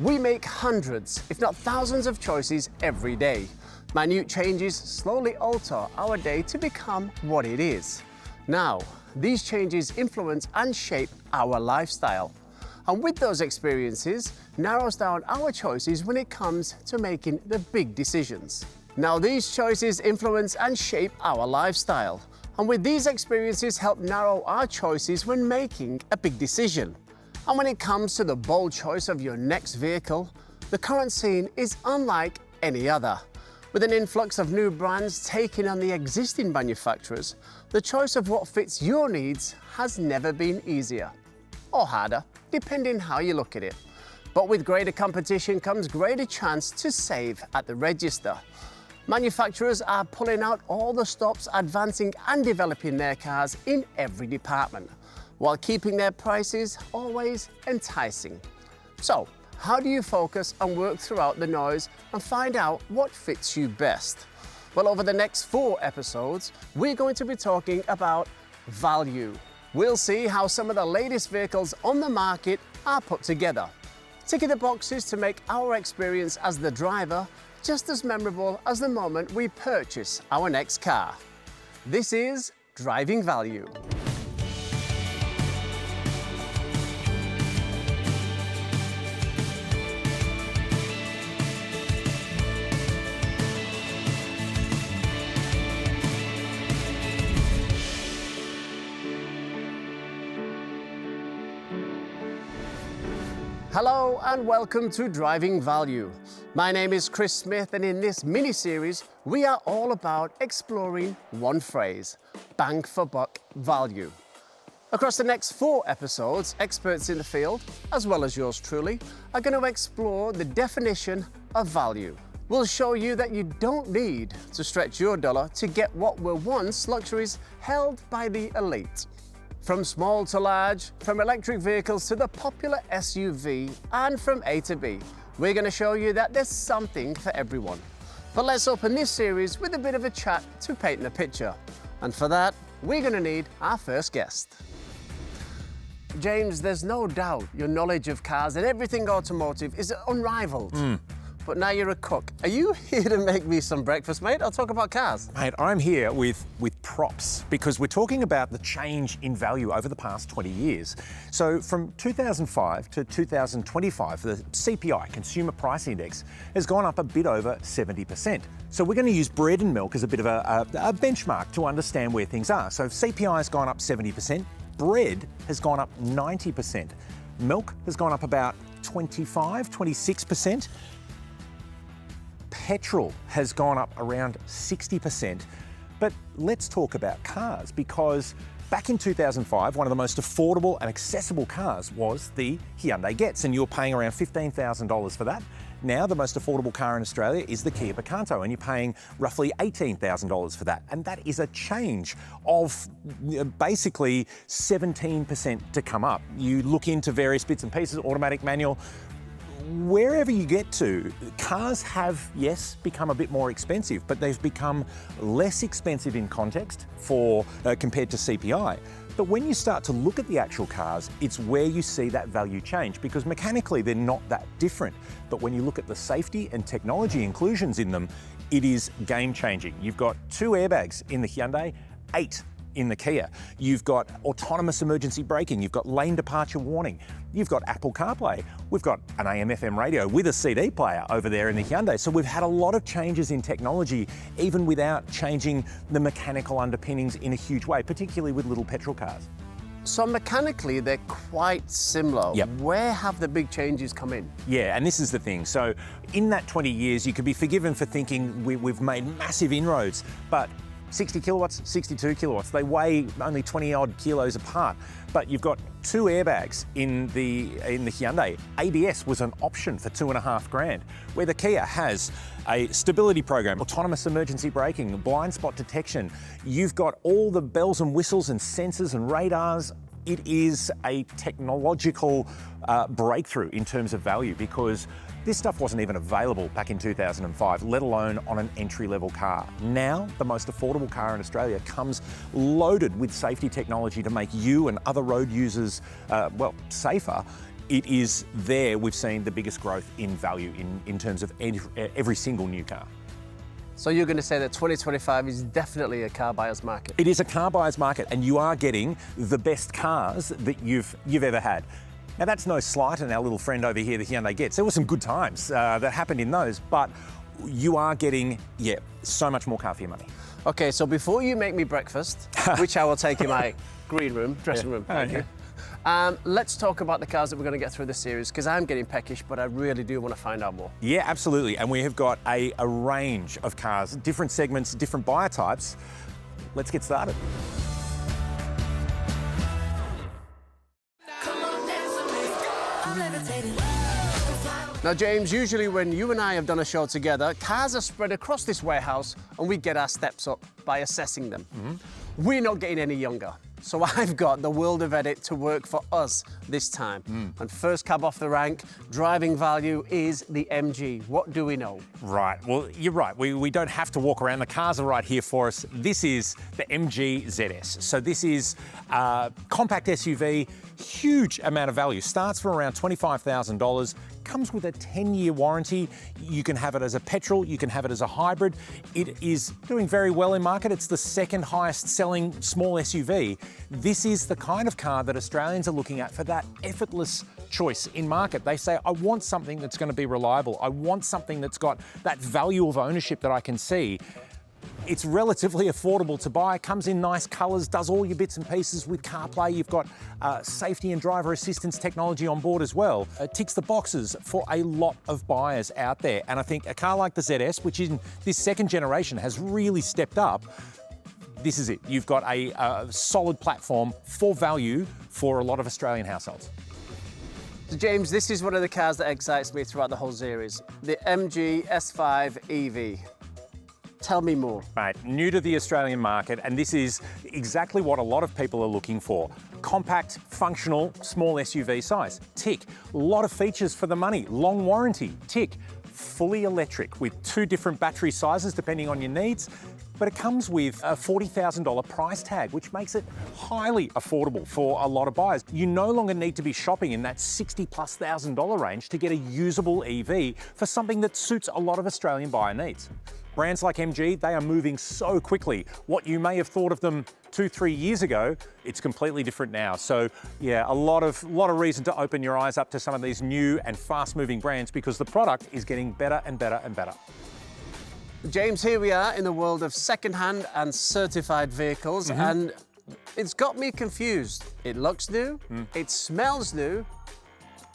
We make hundreds, if not thousands of choices every day. Minute changes slowly alter our day to become what it is. Now, these changes influence and shape our lifestyle. And with those experiences, narrows down our choices when it comes to making the big decisions. Now, these choices influence and shape our lifestyle. And with these experiences help narrow our choices when making a big decision. And when it comes to the bold choice of your next vehicle, the current scene is unlike any other. With an influx of new brands taking on the existing manufacturers, the choice of what fits your needs has never been easier. Or harder, depending how you look at it. But with greater competition comes greater chance to save at the register. Manufacturers are pulling out all the stops, advancing and developing their cars in every department, while keeping their prices always enticing. So, how do you focus and work throughout the noise and find out what fits you best? Well, over the next 4 episodes, we're going to be talking about value. We'll see how some of the latest vehicles on the market are put together, ticking the boxes to make our experience as the driver just as memorable as the moment we purchase our next car. This is Driving Value. Hello and welcome to Driving Value. My name is Kris Smith, and in this mini-series, we are all about exploring one phrase: bang for buck value. Across the next 4 episodes, experts in the field, as well as yours truly, are going to explore the definition of value. We'll show you that you don't need to stretch your dollar to get what were once luxuries held by the elite. From small to large, from electric vehicles to the popular SUV, and from A to B, we're going to show you that there's something for everyone. But let's open this series with a bit of a chat to paint the picture. And for that, we're going to need our first guest. James, there's no doubt your knowledge of cars and everything automotive is unrivaled. But now you're a cook. Are you here to make me some breakfast, mate? I'll talk about cars. Mate, I'm here with props because we're talking about the change in value over the past 20 years. So from 2005 to 2025, the CPI, Consumer Price Index, has gone up a bit over 70%. So we're going to use bread and milk as a bit of a benchmark to understand where things are. So CPI has gone up 70%, bread has gone up 90%, milk has gone up about 26%, petrol has gone up around 60%. But let's talk about cars, because back in 2005, one of the most affordable and accessible cars was the Hyundai Getz, and you were paying around $15,000 for that. Now, the most affordable car in Australia is the Kia Picanto, and you're paying roughly $18,000 for that. And that is a change of basically 17% to come up. You look into various bits and pieces, automatic, manual. Wherever you get to, cars have, yes, become a bit more expensive, but they've become less expensive in context compared to CPI. But when you start to look at the actual cars, it's where you see that value change, because mechanically they're not that different. But when you look at the safety and technology inclusions in them, it is game changing. You've got 2 airbags in the Hyundai, 8 in the Kia. You've got autonomous emergency braking, you've got lane departure warning, you've got Apple CarPlay, we've got an AM/FM radio with a CD player over there in the Hyundai. So we've had a lot of changes in technology, even without changing the mechanical underpinnings in a huge way, particularly with little petrol cars. So mechanically, they're quite similar. Yep. Where have the big changes come in? Yeah, and this is the thing. So in that 20 years, you could be forgiven for thinking we've made massive inroads, but 60 kilowatts, 62 kilowatts. They weigh only 20 odd kilos apart, but you've got 2 airbags in the Hyundai. ABS was an option for $2,500, where the Kia has a stability program, autonomous emergency braking, blind spot detection. You've got all the bells and whistles and sensors and radars. It is a technological breakthrough in terms of value, because this stuff wasn't even available back in 2005, let alone on an entry-level car. Now, the most affordable car in Australia comes loaded with safety technology to make you and other road users, safer. it is there we've seen the biggest growth in value in terms of every single new car. So you're going to say that 2025 is definitely a car buyer's market? It is a car buyer's market, and you are getting the best cars that you've ever had. Now that's no slight on our little friend over here, the Hyundai Getz. There were some good times that happened in those, but you are getting, so much more car for your money. Okay, so before you make me breakfast, which I will take in my dressing room, thank you. Let's talk about the cars that we're going to get through this series, because I'm getting peckish, but I really do want to find out more. Yeah, absolutely. And we have got a range of cars, different segments, different buyer types. Let's get started. Now, James, usually when you and I have done a show together, cars are spread across this warehouse and we get our steps up by assessing them. We're not getting any younger. So I've got the world of edit to work for us this time. And first cab off the rank, driving value is the MG. What do we know? Right, well, you're right. We don't have to walk around. The cars are right here for us. This is the MG ZS. So this is compact SUV, huge amount of value. Starts for around $25,000. Comes with a 10-year warranty. You can have it as a petrol, you can have it as a hybrid. It is doing very well in market. It's the second highest selling small SUV. This is the kind of car that Australians are looking at for that effortless choice in market. They say, I want something that's going to be reliable. I want something that's got that value of ownership that I can see. It's relatively affordable to buy, comes in nice colours, does all your bits and pieces with CarPlay. You've got safety and driver assistance technology on board as well. It ticks the boxes for a lot of buyers out there. And I think a car like the ZS, which in this second generation has really stepped up, this is it. You've got a solid platform for value for a lot of Australian households. So James, this is one of the cars that excites me throughout the whole series, the MG S5 EV. Tell me more. Mate, new to the Australian market, and this is exactly what a lot of people are looking for. Compact, functional, small SUV size, tick. A lot of features for the money, long warranty, tick. Fully electric with 2 different battery sizes depending on your needs. But it comes with a $40,000 price tag, which makes it highly affordable for a lot of buyers. You no longer need to be shopping in that $60,000+ range to get a usable EV for something that suits a lot of Australian buyer needs. Brands like MG, they are moving so quickly. What you may have thought of them 2-3 years ago, it's completely different now. So yeah, a lot of reason to open your eyes up to some of these new and fast-moving brands, because the product is getting better and better and better. James, here we are in the world of second-hand and certified vehicles, and it's got me confused. It looks new, it smells new,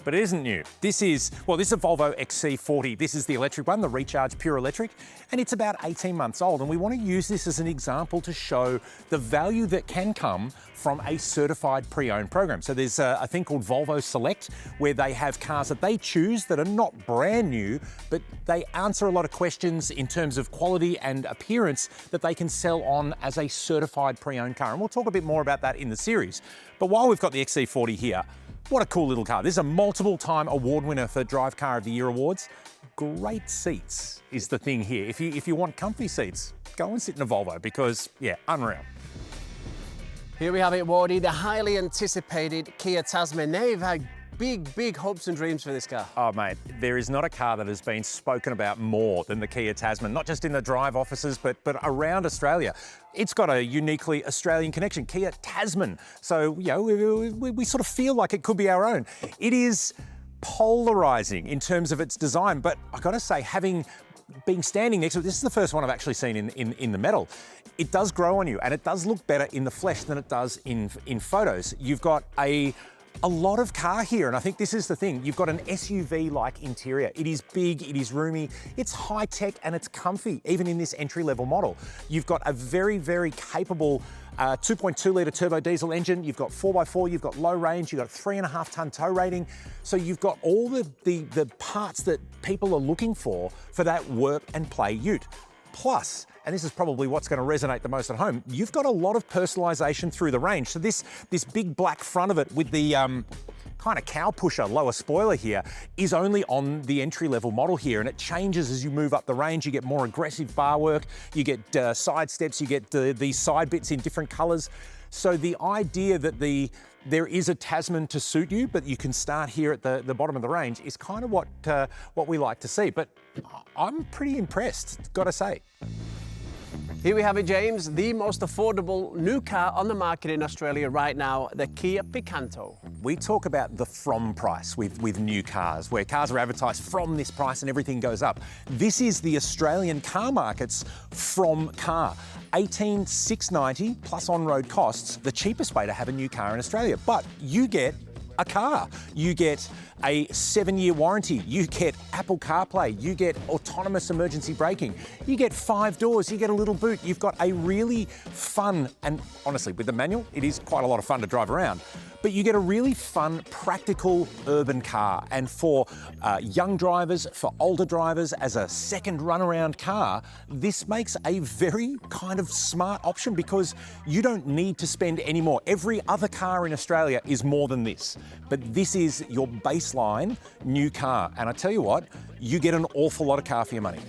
but it isn't new. This is a Volvo XC40. This is the electric one, the Recharge Pure Electric, and it's about 18 months old. And we want to use this as an example to show the value that can come from a certified pre-owned program. So there's a thing called Volvo Select, where they have cars that they choose that are not brand new, but they answer a lot of questions in terms of quality and appearance that they can sell on as a certified pre-owned car. And we'll talk a bit more about that in the series. But while we've got the XC40 here, what a cool little car. This is a multiple-time award winner for Drive Car of the Year awards. Great seats is the thing here. If you want comfy seats, go and sit in a Volvo, because, yeah, unreal. Here we have it, Wardy, the highly anticipated Kia Tasman. They've had big hopes and dreams for this car. Oh mate, there is not a car that has been spoken about more than the Kia Tasman, not just in the drive offices, but around Australia. It's got a uniquely Australian connection, Kia Tasman. So, you know, we sort of feel like it could be our own. It is polarizing in terms of its design, but I gotta say, being standing next to it, this is the first one I've actually seen in the metal. It does grow on you, and it does look better in the flesh than it does in photos. You've got a lot of car here, and I think this is the thing. You've got an SUV-like interior. It is big, it is roomy, it's high-tech, and it's comfy, even in this entry-level model. You've got a very capable 2.2-litre turbo diesel engine. You've got 4x4, you've got low range, you've got a 3.5-tonne tow rating. So you've got all the parts that people are looking for that work and play ute. Plus, and this is probably what's going to resonate the most at home, you've got a lot of personalisation through the range. So this big black front of it with the kind of cow pusher lower spoiler here is only on the entry-level model here, and it changes as you move up the range. You get more aggressive bar work, you get side steps, you get these side bits in different colours. So the idea that there is a Tasman to suit you, but you can start here at the bottom of the range is kind of what we like to see. But I'm pretty impressed, gotta say. Here we have it, James, the most affordable new car on the market in Australia right now, the Kia Picanto. We talk about the from price with new cars, where cars are advertised from this price and everything goes up. This is the Australian car market's from car. 18,690 plus on-road costs, the cheapest way to have a new car in Australia. But you get a car. You get a 7-year warranty. You get Apple CarPlay. You get autonomous emergency braking. You get 5 doors. You get a little boot. You've got a really fun, and honestly, with the manual, it is quite a lot of fun to drive around. But you get a really fun, practical urban car. And for young drivers, for older drivers, as a second runaround car, this makes a very kind of smart option because you don't need to spend any more. Every other car in Australia is more than this. But this is your baseline new car. And I tell you what, you get an awful lot of car for your money.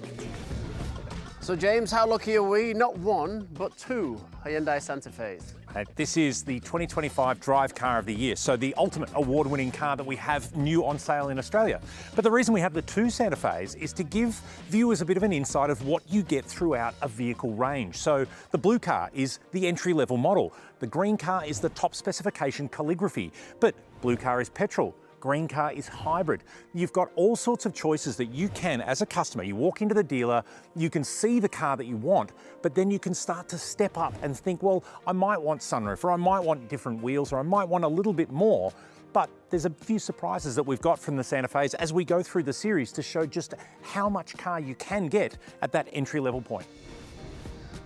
So James, how lucky are we? Not one, but 2 Hyundai Santa Fe's. This is the 2025 Drive Car of the Year, so the ultimate award-winning car that we have new on sale in Australia. But the reason we have the 2 Santa Fe's is to give viewers a bit of an insight of what you get throughout a vehicle range. So the blue car is the entry-level model. The green car is the top specification calligraphy, but blue car is petrol. Green car is hybrid. You've got all sorts of choices that you can, as a customer, you walk into the dealer, you can see the car that you want, but then you can start to step up and think, well, I might want sunroof, or I might want different wheels, or I might want a little bit more. But there's a few surprises that we've got from the Santa Fe's as we go through the series to show just how much car you can get at that entry-level point.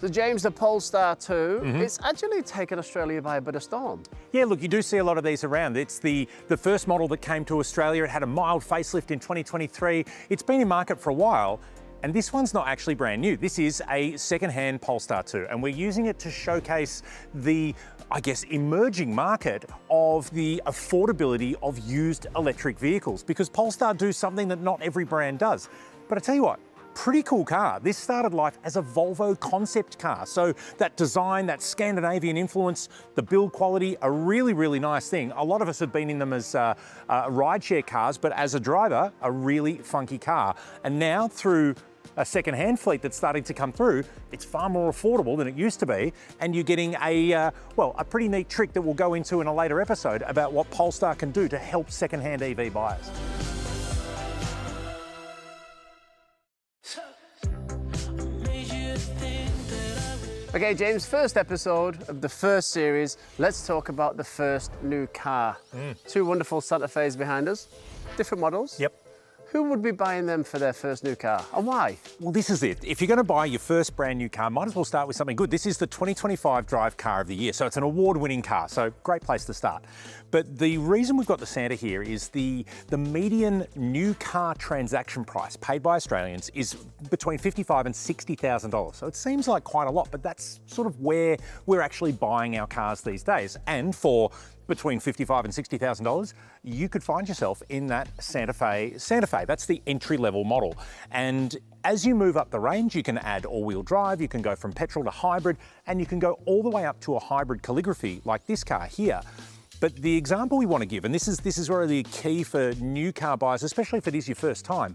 So James, the Polestar 2, it's actually taken Australia by a bit of storm. Yeah, look, you do see a lot of these around. It's the first model that came to Australia. It had a mild facelift in 2023. It's been in market for a while, and this one's not actually brand new. This is a second-hand Polestar 2, and we're using it to showcase the, I guess, emerging market of the affordability of used electric vehicles, because Polestar do something that not every brand does. But I tell you what, pretty cool car. This started life as a Volvo concept car. So that design, that Scandinavian influence, the build quality, a really, really nice thing. A lot of us have been in them as rideshare cars, but as a driver, a really funky car. And now through a second-hand fleet that's starting to come through, it's far more affordable than it used to be, and you're getting a pretty neat trick that we'll go into in a later episode about what Polestar can do to help second-hand EV buyers. Okay, James, first episode of the first series. Let's talk about the first new car. 2 wonderful Santa Fe's behind us, different models. Yep. Who would be buying them for their first new car, and why? Well, this is it. If you're going to buy your first brand new car, might as well start with something good. This is the 2025 Drive Car of the Year, so it's an award-winning car, so great place to start. But the reason we've got the Santa here is the median new car transaction price paid by Australians is between $55,000 and $60,000. So it seems like quite a lot, but that's sort of where we're actually buying our cars these days. And for between $55,000 and $60,000, you could find yourself in that Santa Fe. That's the entry-level model. And as you move up the range, you can add all-wheel drive, you can go from petrol to hybrid, and you can go all the way up to a hybrid calligraphy like this car here. But the example we want to give, and this is really key for new car buyers, especially if it is your first time,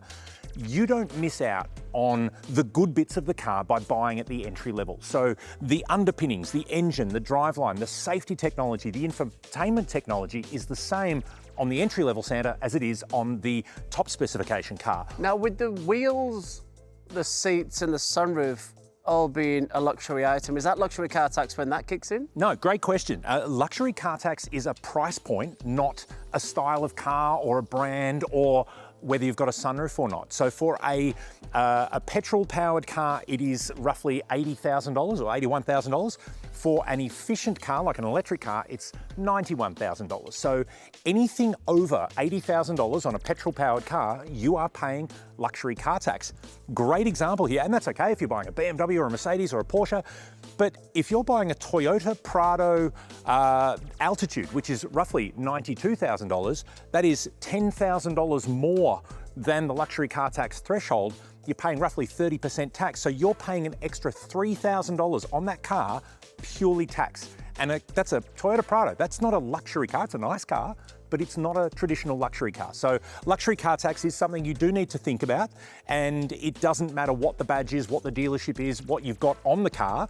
you don't miss out on the good bits of the car by buying at the entry level. So the underpinnings, the engine, the driveline, the safety technology, the infotainment technology is the same on the entry level Santa as it is on the top specification car. Now, with the wheels, the seats and the sunroof all being a luxury item, is that luxury car tax when that kicks in? No, great question. Luxury car tax is a price point, not a style of car or a brand or whether you've got a sunroof or not. So for a petrol-powered car, it is roughly $80,000 or $81,000. For an efficient car, like an electric car, it's $91,000. So anything over $80,000 on a petrol-powered car, you are paying luxury car tax. Great example here, and that's okay if you're buying a BMW or a Mercedes or a Porsche, but if you're buying a Toyota Prado Altitude, which is roughly $92,000, that is $10,000 more than the luxury car tax threshold. You're paying roughly 30% tax, so you're paying an extra $3,000 on that car, purely tax. And that's a Toyota Prado. That's not a luxury car. It's a nice car, but it's not a traditional luxury car. So luxury car tax is something you do need to think about, and it doesn't matter what the badge is, what the dealership is, what you've got on the car.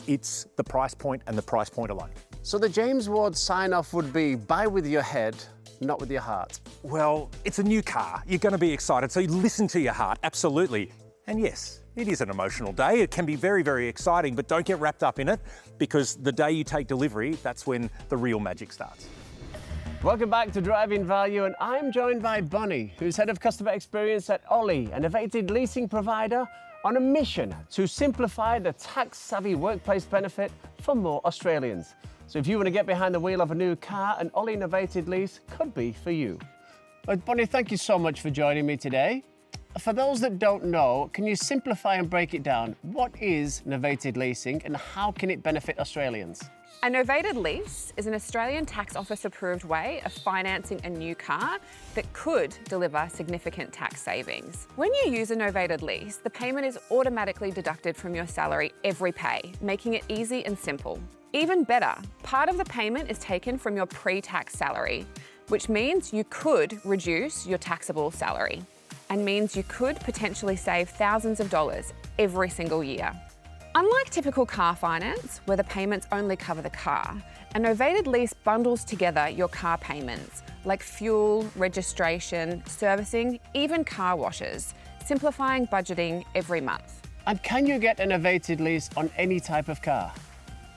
It's the price point and the price point alone. So the James Ward sign-off would be buy with your head, not with your heart. Well, it's a new car. You're going to be excited, so you listen to your heart, absolutely. And yes, it is an emotional day. It can be very, very exciting, but don't get wrapped up in it, because the day you take delivery, that's when the real magic starts. Welcome back to Driving Value, and I'm joined by Bonnie, who's Head of Customer Experience at Ollie, an innovative leasing provider on a mission to simplify the tax-savvy workplace benefit for more Australians. So if you want to get behind the wheel of a new car, an Ollie Novated lease could be for you. Bonnie, thank you so much for joining me today. For those that don't know, can you simplify and break it down? What is novated leasing and how can it benefit Australians? A novated lease is an Australian Tax Office approved way of financing a new car that could deliver significant tax savings. When you use a novated lease, the payment is automatically deducted from your salary every pay, making it easy and simple. Even better, part of the payment is taken from your pre-tax salary, which means you could reduce your taxable salary and means you could potentially save thousands of dollars every single year. Unlike typical car finance, where the payments only cover the car, a novated lease bundles together your car payments, like fuel, registration, servicing, even car washes, simplifying budgeting every month. And can you get a novated lease on any type of car?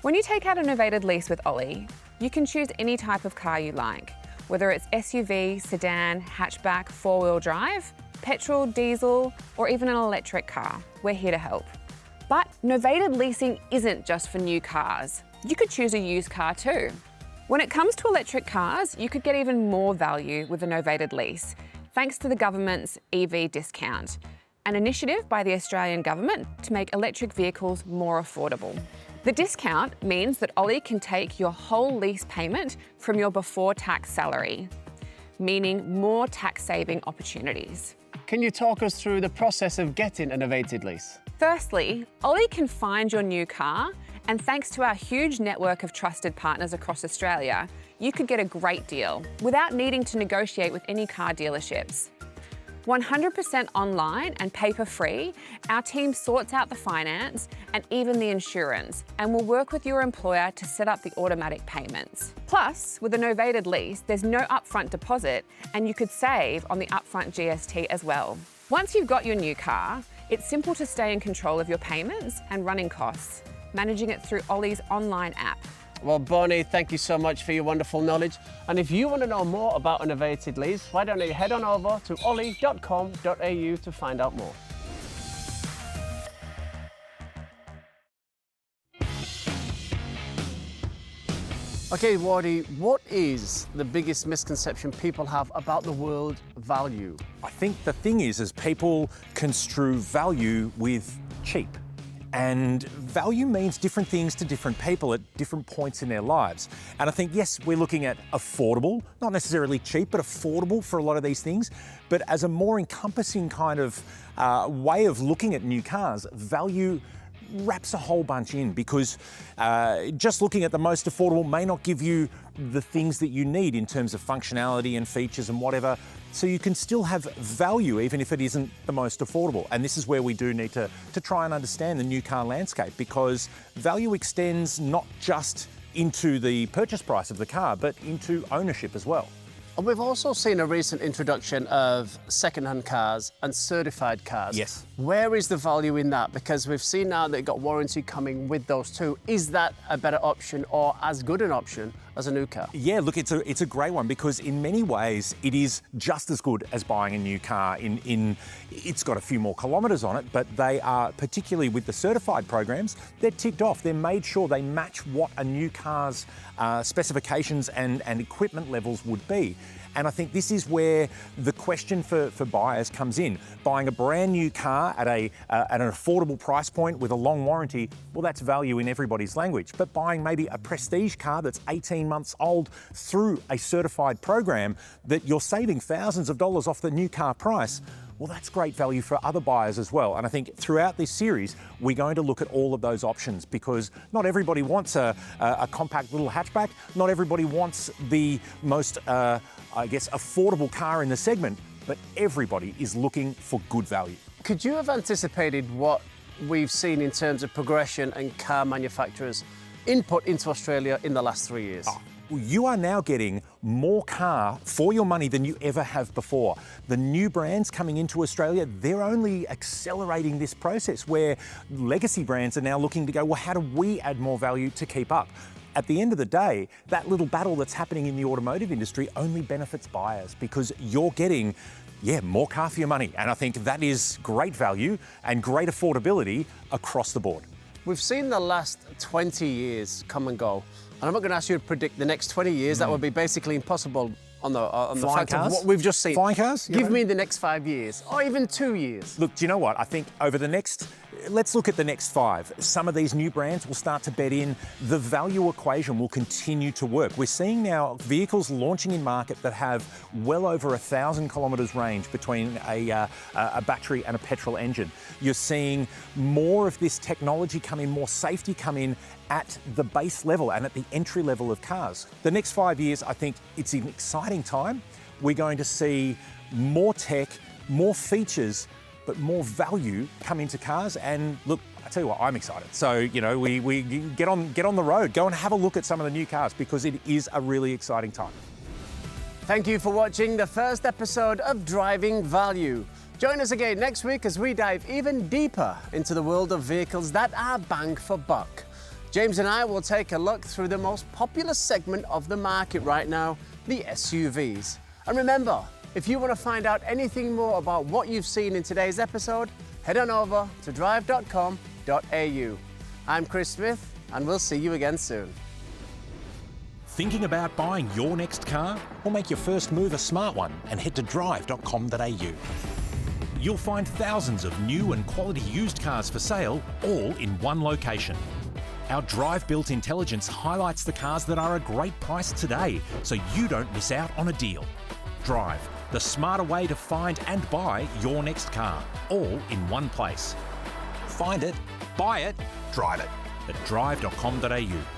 When you take out a novated lease with Ollie, you can choose any type of car you like, whether it's SUV, sedan, hatchback, four-wheel drive, petrol, diesel, or even an electric car. We're here to help. But novated leasing isn't just for new cars. You could choose a used car too. When it comes to electric cars, you could get even more value with a novated lease, thanks to the government's EV discount, an initiative by the Australian government to make electric vehicles more affordable. The discount means that Ollie can take your whole lease payment from your before-tax salary, meaning more tax-saving opportunities. Can you talk us through the process of getting a novated lease? Firstly, Ollie can find your new car, and thanks to our huge network of trusted partners across Australia, you could get a great deal without needing to negotiate with any car dealerships. 100% online and paper-free, our team sorts out the finance and even the insurance, and will work with your employer to set up the automatic payments. Plus, with a novated lease, there's no upfront deposit, and you could save on the upfront GST as well. Once you've got your new car, it's simple to stay in control of your payments and running costs, managing it through Ollie's online app. Well, Bonnie, thank you so much for your wonderful knowledge. And if you want to know more about a novated lease, why don't you head on over to ollie.com.au to find out more. Okay, Wardy, what is the biggest misconception people have about the word value? I think the thing is people construe value with cheap. And value means different things to different people at different points in their lives. And I think, yes, we're looking at affordable, not necessarily cheap, but affordable for a lot of these things. But as a more encompassing kind of way of looking at new cars, value wraps a whole bunch in, because just looking at the most affordable may not give you the things that you need in terms of functionality and features and whatever. So you can still have value even if it isn't the most affordable. And this is where we do need to try and understand the new car landscape, because value extends not just into the purchase price of the car, but into ownership as well. And we've also seen a recent introduction of second-hand cars and certified cars. Yes. Where is the value in that? Because we've seen now that you've got warranty coming with those too. Is that a better option or as good an option as a new car? Yeah, look, it's a great one, because in many ways it is just as good as buying a new car. It's got a few more kilometres on it, but they are, particularly with the certified programs, they're ticked off. They're made sure they match what a new car's specifications and equipment levels would be. And I think this is where the question for buyers comes in. Buying a brand new car at an affordable price point with a long warranty, well, that's value in everybody's language. But buying maybe a prestige car that's 18 months old through a certified program that you're saving thousands of dollars off the new car price, well, that's great value for other buyers as well. And I think throughout this series, we're going to look at all of those options because not everybody wants a compact little hatchback. Not everybody wants the most, affordable car in the segment, but everybody is looking for good value. Could you have anticipated what we've seen in terms of progression and car manufacturers' input into Australia in the last 3 years? Well, you are now getting more car for your money than you ever have before. The new brands coming into Australia, they're only accelerating this process where legacy brands are now looking to go, well, how do we add more value to keep up? At the end of the day, that little battle that's happening in the automotive industry only benefits buyers because you're getting more car for your money. And I think that is great value and great affordability across the board. We've seen the last 20 years come and go. And I'm not going to ask you to predict the next 20 years. That would be basically impossible on the fact of what we've just seen. Flying cars? Give me the next 5 years or even 2 years. Look, do you know what? I think over the next, let's look at the next 5. Some of these new brands will start to bed in. The value equation will continue to work. We're seeing now vehicles launching in market that have well over 1,000 kilometres range between a battery and a petrol engine. You're seeing more of this technology come in, more safety come in at the base level and at the entry level of cars. The next 5 years, I think it's an exciting time. We're going to see more tech, more features, but more value come into cars. And look, I tell you what, I'm excited. So, you know, we get on the road, go and have a look at some of the new cars because it is a really exciting time. Thank you for watching the first episode of Driving Value. Join us again next week as we dive even deeper into the world of vehicles that are bang for buck. James and I will take a look through the most popular segment of the market right now, the SUVs. And remember, if you want to find out anything more about what you've seen in today's episode, head on over to drive.com.au. I'm Kris Smith, and we'll see you again soon. Thinking about buying your next car? Well, make your first move a smart one and head to drive.com.au. You'll find thousands of new and quality used cars for sale, all in one location. Our Drive-built intelligence highlights the cars that are a great price today, so you don't miss out on a deal. Drive, the smarter way to find and buy your next car, all in one place. Find it, buy it, drive it at drive.com.au.